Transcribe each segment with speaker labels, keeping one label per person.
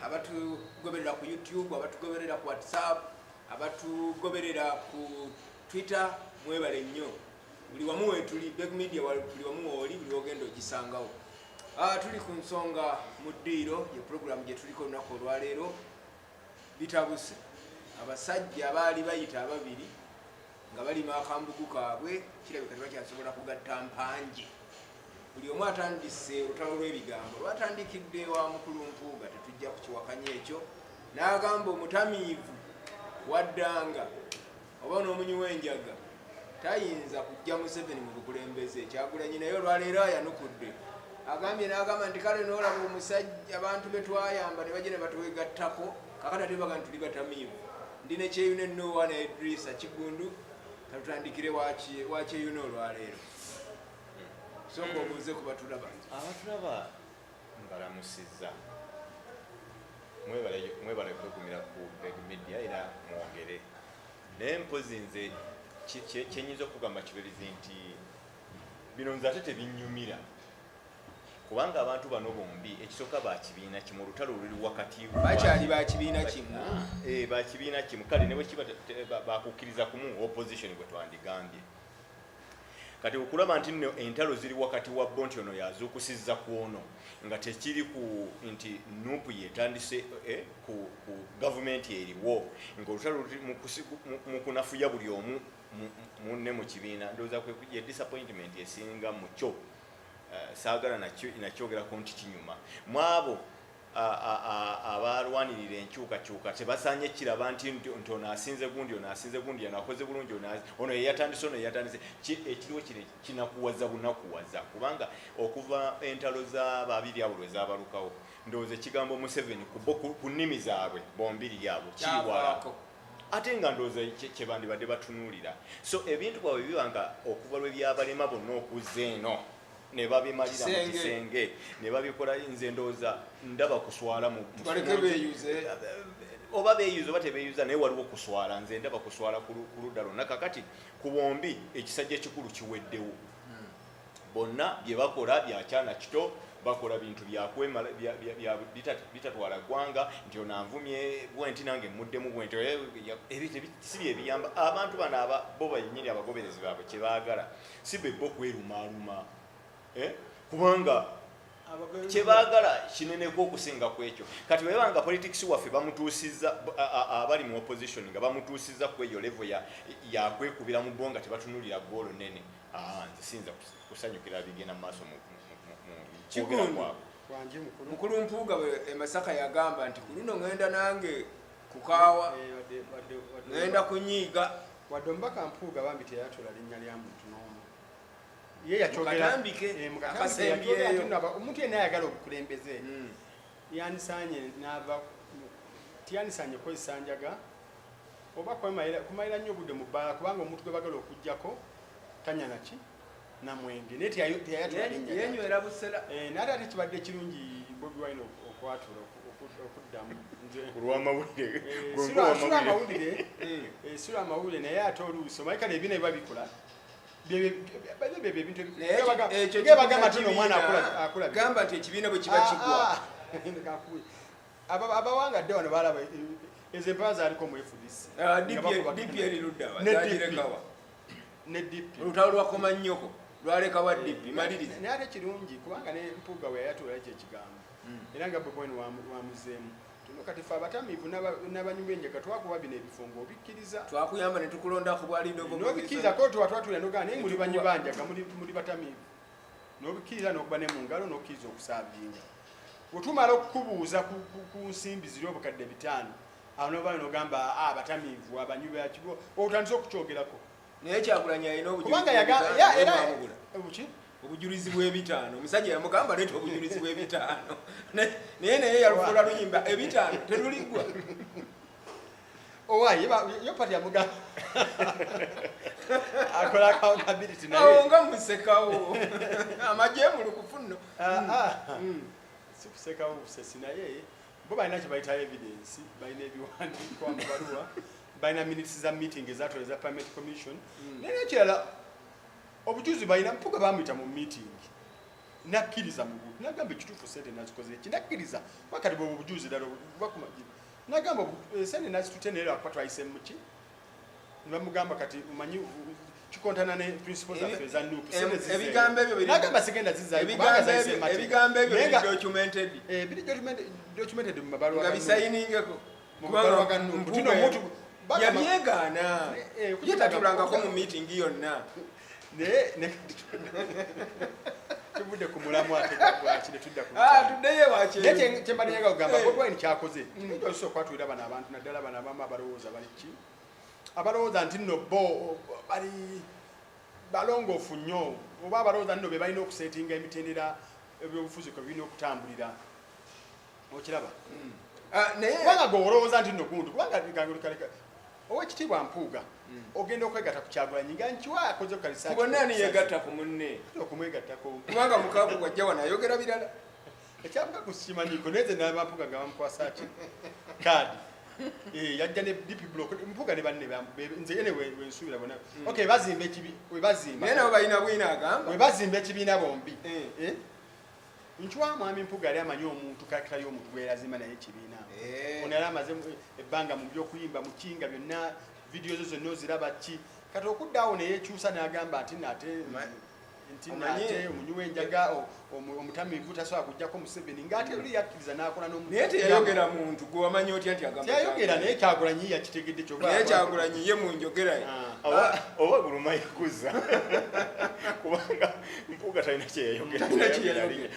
Speaker 1: abatugoberera ku YouTube, abatugoberera ku WhatsApp, abatugoberera ku Twitter, mwebale nnyo. Buli wamu wetuli Beg Media buli wamu oli buli ogenda ogisangawo. Tuli ku nsonga mu ddiiro ye program gye tuliko olunaku olwaleero bitabuse. Abasajja abaali bayita ababiri nga balima akambugu kaabwe kirabika tebakyasobola kugatta mpanje. Buli omu atandise olutalo lw'ebigambo lwatandikidde wa mukulu Mpuuga, tetujja kukiwakanya ekyo, n'agamba omutamiivu waddanga oba n'omunyi w'enjaga tayinza kujja Museveni mu bukulembeze. Kyagulanyi naye olwaleero ayanukudde, agambye n'agamba nti kale n'olaba omusajja abantu be twayamba ne bajja ne batwegattako, kakati ate baga nti tuli batamiivu. Ndi ne Kyeyune Noah ne Idrisa Kigundu, katutandikire wakyeyune olwaleero. Soko obuuze ku batulaba.
Speaker 2: Abatulaba mbalamusizza. Mwebale kwegumira ku Beg Media era mwongere. Naye mpozi nze kyenyinza okugamba kiberizi nti bino nze ate tebinnyumira. Kubanga abantu bano bombi ekisooka bakibiina kimu, olutalo luli wakati
Speaker 1: bakyali bakibiina kimu.
Speaker 2: Bakibiina kimu, kale ne bwe kiba bakukkiriza kumu opposition gwe twandigambye. Kati okulaba nti nno entalo ziri wakati wa Bonti ono yazuukusizza ku ono nga tekiri ku nti nupu yetandise ku gavumenti eriwo nga olutalo luli mu kunafuya buli omu munne mu kibiina, ndowooza kwe disappointment esinga mu kyo. Saagala nakyogerako nti kinyuma mu abo abalwanirira enkyukakyuka tebasaanye kiraba nti ono asinze gundi, ono asinze gundi, ono akoze bulungi, ono yeyatandise, ono yeyatandise. Ekiriwo kinakuwaza bunakuwaza, kubanga okuva entalo z'ababiri abo lwe zaabalukawo, ndowooza ekigambo Museveni ku nnimi zaabwe bombiri abo kiriwala, ate nga ndowooza kyebandibadde batunuulira. So ebintu bwabwe bibanga okuva lwe byabalema bonna okuzza eno ne babimalira mu kisenge ne babikola, nze ndowooza ndaba kuswala mu oba beeyuze oba tebeeyuza, naye waliwo kuswala. Nze ndaba kuswala ku ludda lwonna. Kakati ku bombi ekisajja ekikulu kiweddewo. Bonna bye bakola byakyana kito, bakola bintu byakwemala bitatwala ggwanga, nti ono anvumye bwenti nange muddemu bwenti, si bye biyamba abantu bano bo bennyini abagoberezi baabwe kye baagala, si be bo kwerumaaluma. Kubanga kyebaagala kineneko okusinga ku ekyo. Kati webanga politics waffe bamutuusizza, abali mu opposition nga bamutuusizza ku eyo level yakwekubira mu bbonga tebatunulira ggoolo nene, nze sinza kusanyukira bigenda mu maaso mu kwogera kwabwe.
Speaker 1: Mukulu Mpuuga e Masaka yagamba nti ku luno ngenda nange kukaawa, ngenda kunyiiga.
Speaker 3: Wadde omubaka Mpuuga bambi teyatula linnya lya muntu n'omu. Ye yakyogera omuntu yenna ayagala obukulembeze tiyanisanye kozesa njaga oba kumalira nnyo obudde mu bbaala, kubanga omuntu gwe bagala okuggyako tanya naki na mwenge, naye teyayatula linnya
Speaker 1: yenywera busera.
Speaker 3: Naate ate kibadde kirungi Bobi Wine okwatula okuddamu sirwa amawulire naye ate oluusi omanyi kale ebina biba bikola
Speaker 1: gamba nti ekibiina bwe kiba kigwa
Speaker 3: abawangadde wano balaba ezo empala zaaliko mu FDC
Speaker 1: DP eriruddawa zagirekawa olutalo lwakoma nnyoko lwalekawa DP maliriza.
Speaker 3: Naye ate kirungi kubanga ne Mpuuga we yayatulayo ekyo ekigambo era nga Bobi Wine wamuzeemu. Kati ffe abatamiivu n'abanywi b'enjaga twakuba bino ebifungo obikkiriza,
Speaker 1: twakuyamba ne tukulonda ku bwalindo
Speaker 3: n'obikkiriza ko twatwatulira n'ogaa naye muli banywi banjaga muli batamiivu, n'obikkiriza n'okuba ne mu ngalo n'okkiriza okusaavinga. Bwe tumala okukubuuza ku nsimbi ziri obukadde 5 awo n'obayo n'ogamba abatamiivu abanywi bakibo otandise okukyogerako.
Speaker 1: Naye Kyagulanyi alina obujulizi bw'ebitaano. Omusajja yamugamba nti obujulizi bw'ebitaano naye yalufuula luyimba 5 teruliggwa.
Speaker 3: Owaye yo pati yamugamba akola accountability naye
Speaker 1: awo nga musekawo amagye mulukufu nno
Speaker 3: sikusekawo busesi naye bo balina kye bayita evidence balina ebiwandiikwa mu baluwa balina minutes za meeting ezatwaleza parliament commission naye ekirala obujuzi balina mpuga bamuyita mu meeting nakkiriza mu buntu nagamba ekituufu sente nazikoze eki nakkiriza wakati bwe obujuzi ddala bakumagira nagamba sente nazitutenerera akuba twayise muki nibamugamba kati umanyi kikontana ne principles zaffe za nup
Speaker 1: ebigambo ebyo biri
Speaker 3: nagamba sigenda zizayo
Speaker 1: ebigambo ebyo biri
Speaker 3: documented mu mabaluwa
Speaker 1: nga bisayiningeko
Speaker 3: mu mabaluwa ga nup tino omuntu
Speaker 1: yabyegaana ye tatulangako mu meeting yonna
Speaker 3: tubudde ku mulamu ate gwakire tudda ku
Speaker 1: tuddeyo wakye
Speaker 3: kyembalinyaga kugamba Bobi Wine ky'akoze osobola okwatulira bano abantu naddala bano abamu abalowooza bali ki abalowooza nti nno bo bali balongoofu nnyo oba abalowooza nno be balina okuseetinga emitendera ebyobufuzi kwe birina okutambulira okiraba kubanga gwe olowooza nti nno guntu kubanga owekitiibwa Mpuuga ogenda okwegatta ku Kyagulanyi nga nkiwa akoze okalisaaki
Speaker 1: bonna niyegatta ku munne
Speaker 3: okumwegattako
Speaker 1: kubanga mukaaku gwajja wano ayogera birala
Speaker 3: ekyavuga kusimanyiko neze n'abampuga nga bamukwasa ki kaadi yajja ne DP block Mpuuga ne banne nze yene wensuubira bona okay bazimba ekibi webazimba
Speaker 1: naye nabo balina bwina agamba
Speaker 3: webazimba ekibiina bombi nkiwa mwami Mpuuga yali amanyi omuntu kakita y'omuntu bwerazimba naye ekibiina ono yali amaze ebbanga mu byokuyimba mu kinga byonna video zo zonna oziraba ki kati okuddaawo neyekyusa n'agamba nti nate omunywi w'enjaga omutamiivu tasobola kujjako Museveni ng'ate oli yakkiriza n'akola
Speaker 1: naye teyayogera muntu gwe wamanyi otya nti agamba
Speaker 3: teyayogera naye Kyagulanyi yakitegedde
Speaker 1: naye Kyagulanyi ye mu njogerayo
Speaker 2: oba guluma yakuza kubanga Mpuuga talina kyeyayogera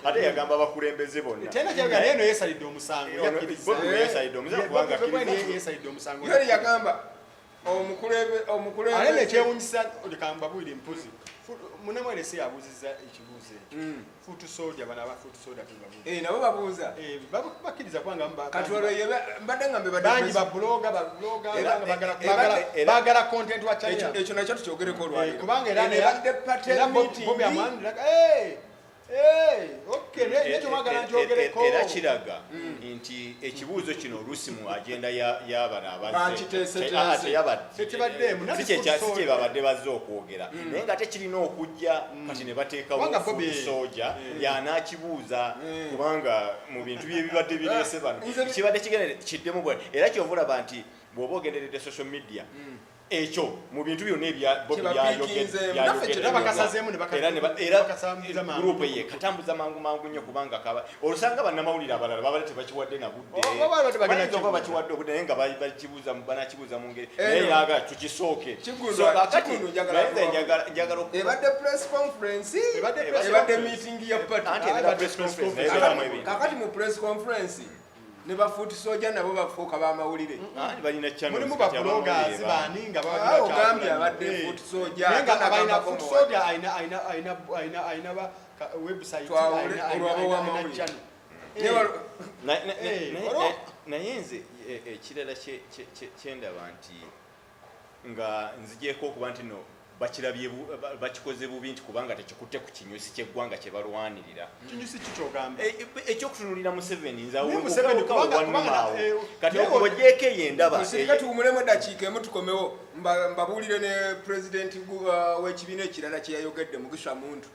Speaker 2: ate yagamba abakulembeze bonna
Speaker 3: tena kyayogera naye no yeesalidde omusango yeesalidde omusango
Speaker 1: yali yagamba omukulembeze
Speaker 3: ale nekyewunyisa likamba bwiri mpuzi munamwene si yabuuziza ekibuuzo ekyo futu soja bana aba futu soja tubabuuza
Speaker 1: nabo babuuza
Speaker 3: bakkiriza kubanga
Speaker 1: katwalo mbadde ngambe
Speaker 3: bangi babloga bagala content wa China
Speaker 1: ekyo nakyo tukyogereko olwaliro
Speaker 3: kubanga
Speaker 2: era kiraga nti ekibuuzo kino oluusi mu agenda y'abano abazekye babadde bazze okwogera naye nga tekirina okujja kati ne bateekawo soja yanaakibuuza kubanga mu bintu byebibadde bireese bano kibadde kiddemu bwe era kyova olaba nti bw'oba ogenderedde social media ekyo mu bintu byonna ebyayogeddagrupu ye katambuza mangu nnyo kubanga olusanga bannamawulire abalala baba tebakiwadde na budde bakiwadde obudde naye nga banakibuuza mu ngeri naye yaga tukisooke
Speaker 1: ebadde press conference ebadde meeting ya party kakati mu press conference ne bafuuti soja nabo bafuuka b'amawulire
Speaker 3: mulimu bapulogers bani nga
Speaker 1: ogambye abadde fuuti soja
Speaker 3: abalina fuuti soja ayina website
Speaker 2: naye nze ekirala kyendaba nti nga nzigyeko okuba nti no bakikoze bubi nti kubanga tekikutte ku kinyusi ky'eggwanga kye balwanirira
Speaker 3: kinyusi kikyogamba
Speaker 2: ekyokutunulira Museveni nzawukawannumaawo kati okubojjeeko eyo endaba
Speaker 1: tuwumulemu eddakiika emu tukomewo mbabuulire ne pulezidenti w'ekibiina ekirala kye yayogedde Mugisha Muntu.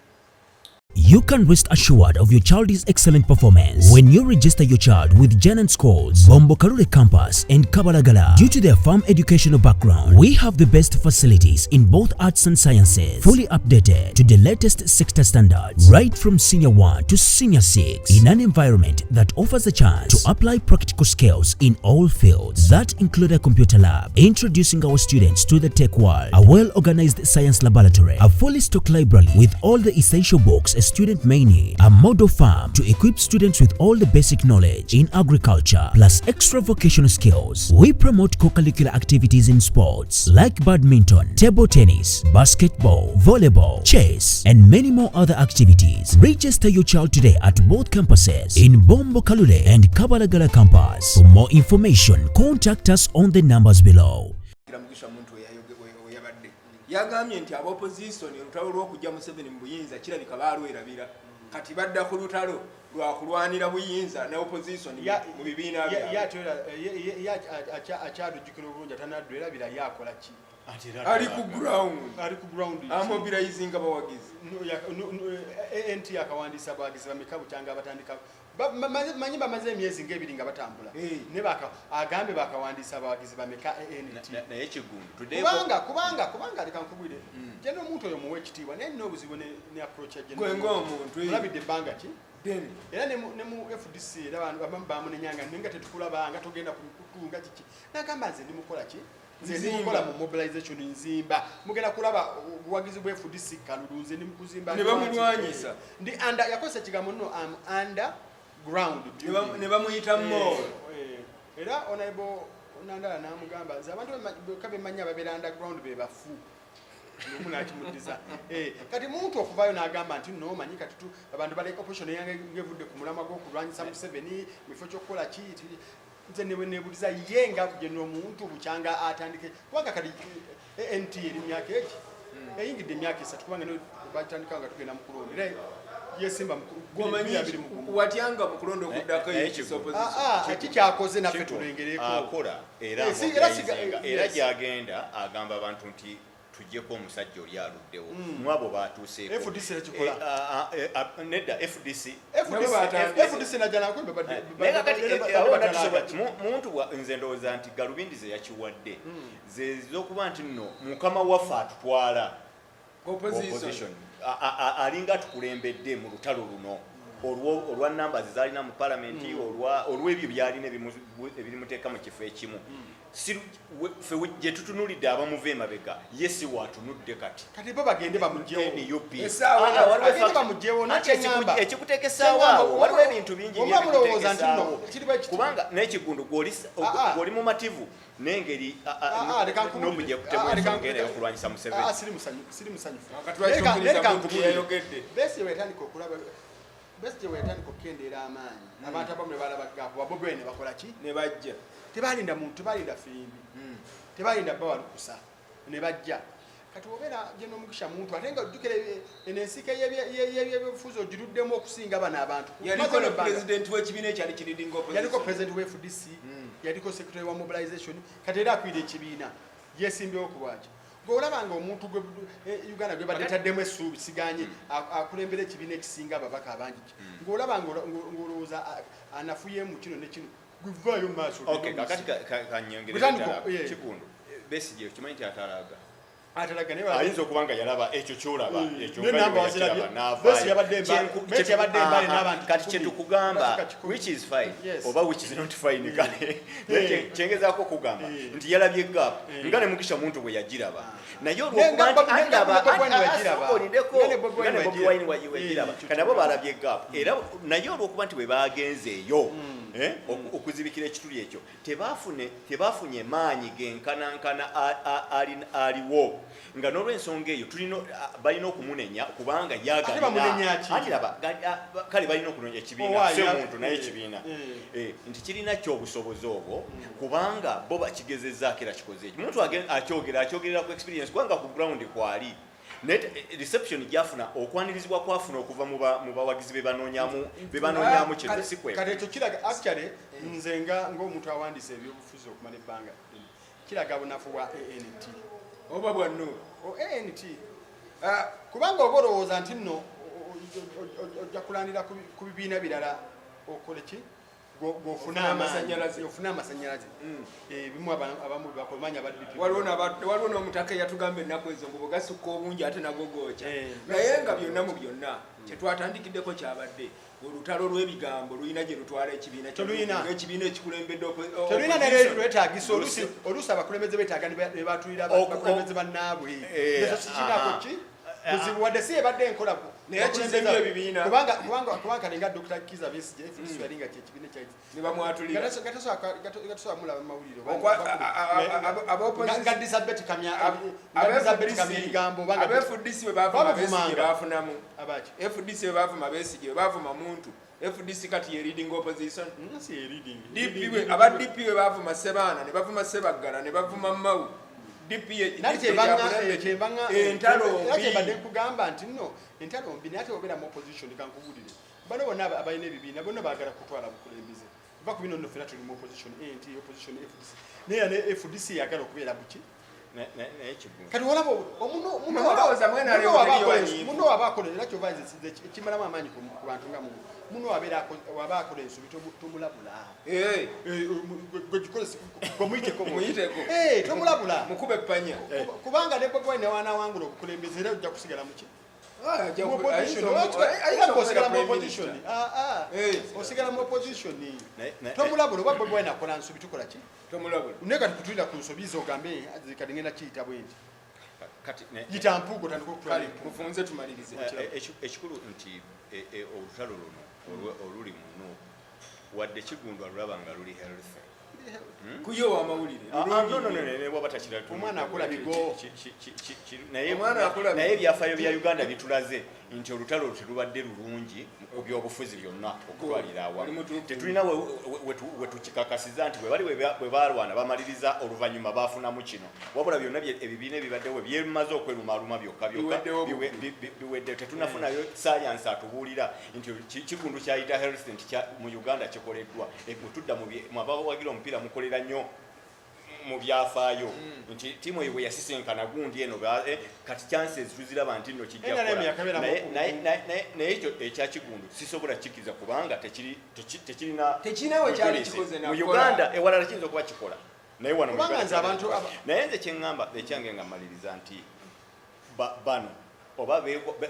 Speaker 4: You can rest assured of your child's excellent performance when you register your child with Janan Schools, Bombo Kalule Campus and Kabalagala. Due to their firm educational background, we have the best facilities in both arts and sciences, fully updated to the latest sector standards, right from Senior 1 to Senior 6, in an environment that offers a chance to apply practical skills in all fields. That include a computer lab, introducing our students to the tech world, a well-organized science laboratory, a fully stocked library with all the essential books a student may need, a model farm to equip students with all the basic knowledge in agriculture, plus extra vocational skills. We promote co-curricular activities in sports like badminton, table tennis, basketball, volleyball, chess, and many more other activities. Register your child today at both campuses in Bombo Kalule and Kabalagala campus. For more information, contact us on the numbers below.
Speaker 1: Yagambye nti ab'opposition olutalo lw'okujja Museveni mu buyinza kirabika baalwerabira kati badda ku lutalo lwa kulwanira buyinza ne opposition mu bibiina
Speaker 3: akyalujjukira obulungi atanaddu era bira yakola ki
Speaker 1: ali ku ground amobilizing abawagizi
Speaker 3: ANT akawandiisa abawagizi bameka bukyanga abatandika manyi bamaze emyezi ng'ebiri nga batambula ne agambe bakawandiisa abawagizi bameka ANT
Speaker 2: naye kigundu
Speaker 3: kubanga leka nkubwire gye n'omuntu oyo muwe ekitiibwa naye nina obuzibu ne approach ya
Speaker 1: gwe ng'omuntu
Speaker 3: olabidde ebbanga ki era ne mu FDC era abamu bamunenyanga nga tetukulaba nga togenda ku mikutu nga kiki nagamba nze ndi mukola ki nze ndi mukola mu mobilization nzimba mugenda kulaba obuwagizi bwa FDC kalulu nze ndi mukuzimba
Speaker 1: ne bamulwanyisa
Speaker 3: ndi under yakosa ekigambo nno am under ground
Speaker 1: ne bamuyita mo
Speaker 3: era honorable Nandala namugamba nze abantu kabe manya babeera underground be bafu nomunakimuddiza kati muntu okuvayo n'agamba nti no manyi kati abantu bali opposition yange ngevudde ku mulamwa gw'okulwanyisa Museveni mu kifo ky'okukola ki nze nebuliza ye nga gye n'omuntu bukyanga atandike kubanga kati ANT eri myaka eki eyingidde emyaka 3 kubanga batandika nga tugenda mu kulonda era yesimba
Speaker 1: watyanga mu kulonda okuddako
Speaker 3: ekikyakoze naffe tulengereko
Speaker 2: akola era gyagenda agamba abantu nti tujjeko omusajja oli aluddewo mwabo batuuseeko
Speaker 3: FDC ekikola
Speaker 2: nedda FDC muntu nze ndowooza nti Galubindi ze yakiwadde zez'okuba nti nno mukama waffe atutwala opposition alinga tukulembedde mu lutalo luno olwa numbers zalina mu parliament olw'ebyo byalina ebirimuteeka mu kifo ekimu ffe gye tutunulidde abamuva emabega ye si waatunudde kati
Speaker 3: bo bagende bamugyewo
Speaker 2: ekikuteekesaawo waliwo ebintu bingi kubanga n'ekigundu gw'oli mumativu n'engeri n'obujja kutemuengeri y'okulwanyisa Museveni
Speaker 3: Bese wetandika okukendeera amaanyi abantu abamu ne balabagaapo babobwe ne bakola ki
Speaker 1: ne bajja
Speaker 3: tebalinda muntu tebalinda fimbi tebalinda bawalukusa ne bajja kati obeera gye n'omugisha muntu ate nga ojjukira enensika y'ebyobufuzi ogiruddemu okusinga bano abantu
Speaker 1: yaliko ne president w'ekibiina ekyali kiridinga opposition
Speaker 3: yaliko president wa FDC yaliko secretary wa mobilization kati era akwira ekibiina yesimbyewo ku lwaki ng'olabanga omuntu Uganda gwe badetaddemu essuubi siganye akulembera ekibiina ekisinga ababaka abangi ng'olabanga ng'olowooza anafuyemu kino ne kino gwevaayo mu maaso
Speaker 2: kakati kanyongereza kikundu Besigye kimanyi nti atalaga ayinza okuba nga yalaba ekyo kyolaba kati kyetukugamba which is fine oba which is not fine kale kyengezaako okugamba nti yalabye gap nga ne Mugisha muntu bwe yagiraba naye olwokubawayini kanabo balabye gap era naye olwokuba nti bwe bagenzeeyo okuzibikira ekituli ekyo tebafunye maanyi genkanankana aliwo nga n'olwensonga eyo balina okumunenya kubanga kale balina okunonya ekibiina si omuntu naye ekibiina nti kirina kyobusobozi obwo kubanga bo bakigezezzaako era kikoze ekyo omuntu akyogerera ku experience kubanga ku ground kwali reception gyafuna okwanirizibwa kwafuna okuva mu bawagizi bebanonyamu kintu si kwe
Speaker 3: kati ekyo kiraga actually nze ng'omuntu awandiisa ebyobufuzi okumala ebbanga kiraga bunafu bwa ANT
Speaker 1: oba bwanno
Speaker 3: ANT kubanga oba olowooza nti nno ojja kulandira ku bibiina birala okole ki ofuna amasanyalaze bimu abamu bakomanya
Speaker 1: waliwo n'omutaka eyatugamba ennaku ezo mbu bwegasukka obungi ate nago gookya naye nga byonna mu byonna kyetwatandikiddeko kyabadde olutalo lw'ebigambo lulina gye lutwala ekibiina ekibiina ekikulembedde
Speaker 3: telulina nerwetagisa oluusi abakulembeze beetaaga ne batulira abakulembeze bannaabwe ekyo kikinako ki buzibu wadde si ebadde enkola
Speaker 1: naye kizembye ebibiina
Speaker 3: kubanga nenga Dr. Kiza Besigye FDC yalinga kyekibiina kyaki
Speaker 1: ne bamwatulira
Speaker 3: gatosobola mulaba mu mawulire
Speaker 1: nga
Speaker 3: Elizabeth Kamya ebigambo
Speaker 1: FDC bwe bavuma Besigye bafunamu FDC bwe bavuma Besigye bwe bavuma muntu FDC kati ye leading opposition aba DP bwe bavuma Sebaana ne bavuma Sebaggala ne bavuma Mau
Speaker 3: badde nkugamba nti nno entalo mbi naye ate obeera mu opposition kankubulire bano bonna abalina ebibiina bonna baagala kutwala bukulembeze va ku bino nno ffena tuli mu opposition nt opposition FDC naye ne FDC yagala okubeera buki kati olaba muno waba akola era kyova ekimalamu amaanyi ku bantu nga muno waba akola ensobi tomulabula tomulabula
Speaker 1: mukube ppanya
Speaker 3: kubanga ne Bobi Wine wanawangula obukulembeze era ojja kusigala muki osigala mu opposition tomulabula oba Bobi Wine akola nsobi tukola ki
Speaker 1: tomulabula
Speaker 3: naye kati kutulira ku nsobi zo ogambe kati ngenda kiyita bwenti yita mpuugo tandika okutwala
Speaker 1: mufunze tumalirize
Speaker 2: ekikulu nti olutalo luno oluli muno wadde kigundwa lulaba nga luli health
Speaker 1: kuyo amawulire
Speaker 3: omwana akola bigo
Speaker 2: naye ebyafaayo bya Uganda bitulaze nti olutalo terubadde lulungi mu byobufuzi byonna okutwalira awamu tetulina wetukikakasiza nti bwe balwana bamaliriza oluvannyuma bafunamu kino wabula byonna ebibiina ebibaddewo byemaze okwerumaaluma byokka biwedde tetunafunayo sayansi atubuulira nti kigundu kyayita health nti mu Uganda kikoleddwa bwetudda mu abawagira omupiira mukolera nnyo mu byafaayo nti tiimu eyo bwe yasisinkana gundi eno kati chances tuziraba nti nno kijja kola naye ekyo ekyakigundu sisobola kikiriza kubanga tekirinawe
Speaker 1: kyali kikoze
Speaker 2: mu Uganda ewalala kiyinza okuba kikola naye wano naye nze kyeŋŋamba ekyange nga mmaliriza nti bano oba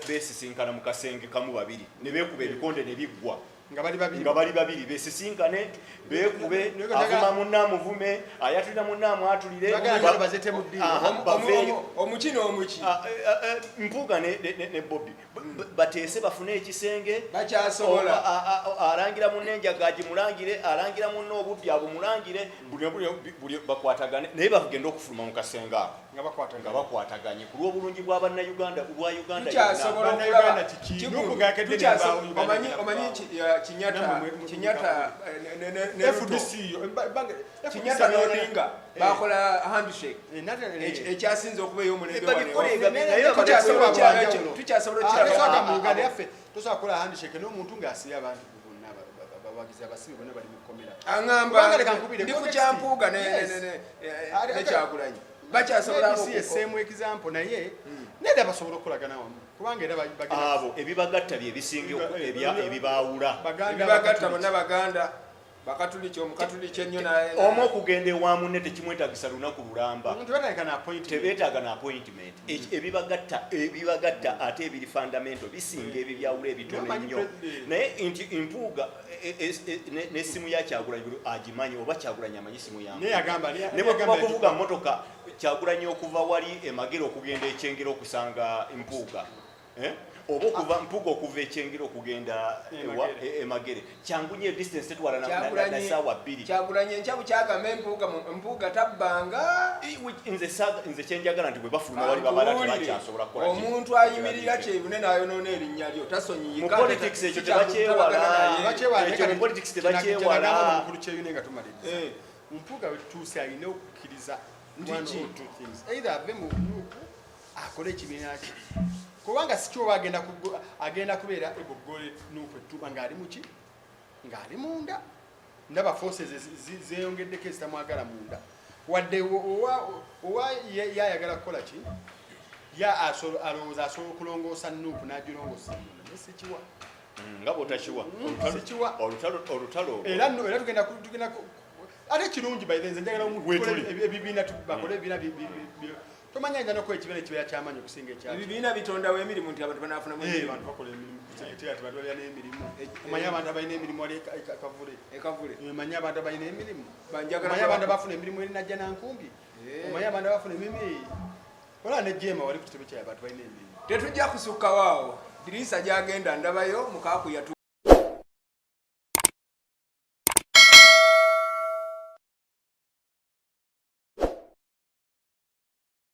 Speaker 2: beesisinkana mu kasenge kamu babiri ne beekuba ebikonde ne biggwa nga bali babiri besisinkane beekube avuma munnaamuvume ayatulira munnaamwatulire
Speaker 1: omukino omuki
Speaker 2: Mpuuga ne Bobi bateese bafune ekisenge
Speaker 1: bakyasobola
Speaker 2: alangira munnenjaga gimulangire alangira munne obubbi abumulangire buli bakwatagane naye bagenda okufuluma mu kasenge ako nga bakwataganye ku lw'obulungi bwa bannayuganda bwa Uganda
Speaker 1: Kinyata n'Odinga bakola handshake ekyasinze okuba
Speaker 3: ey'omulembe mu Uganda yaffe tosobola kukola handshake n'omuntu ng'asiba abantu bonna abawagizi abasibe bonna bali mu kkomera
Speaker 1: aŋŋamba ndi ku Kyampuuga ne Kyagulanyi bakyasobola
Speaker 3: esseemu example naye nedda basobola okukolagana wamu kubanga era
Speaker 2: abo ebibagatta bye bisinga ebibaawula
Speaker 1: ebibagatta bonna baganda bakatuliki omukatuliki ennyo naye
Speaker 2: omu okugenda ewamu ne tekimwetagisa lunaku lulamba tebeetaaga na appointment ebibagatta ate ebiri fundamental bisinga ebibyawula ebitono ennyo naye nti Mpuuga n'essimu ya Kyagulanyi agimanyi oba Kyagulanyi amanyi essimu yange ne bwekuba kuvuga mmotoka Kyagulanyi okuva wali Emagere okugenda ekyengero okusanga Mpuuga oba okuva Mpuuga okuva ekyengero okugenda Emagere kyangu nnyo distance tetwala na ssaawa 2
Speaker 1: Kyagulanyi enkyabu kyagamba Mpuuga tabbanga
Speaker 2: nze kyenjagala nti bwe bafuluma wali babala tebakyasobola kukola
Speaker 1: omuntu ayimirira kyebune n'ayonoona erinnya lyo tasonyiyika
Speaker 2: mu politics ekyo tebakyewala
Speaker 3: mukulu kyeyune nga tumaliriza Mpuuga wetutuuse alina okukkiriza one or two things either ave mu group akole ekibiina kye kubanga si kyoba agenda kubeera egoggole nuupu ettuba ng'ali muki ng'ali munda ndaba forces zeeyongeddeko ezitamwagala munda wadde owa yayagala kukola ki alowooza asobola okulongoosa nuupu n'agirongoosa munda naye sikiwa
Speaker 2: nga bw'otakiwa olutalo
Speaker 3: era tugenda ate kirungi nze njagala ebibiina bakole ebibiina tomanya nja nokuwa ekibiina ekibeera ky'amaanyi okusinga ekyaki
Speaker 1: ebibiina bitondawo emirimu nti abantu banaafunamu
Speaker 3: abantu bakola emirimu sekretariat abantu balina n'emirimu omanye abantu abalina emirimu wali ekavule omanye abantu abalina emirimu omanye abantu abafuna emirimu erinajja nankumbi omanye abantu abafuna emirimu olaba ne jema wali ku kitebe kyayo abantu balina emirimu
Speaker 1: tetujja kusukkawo awo dirisa gyagenda ndabayo mukaaku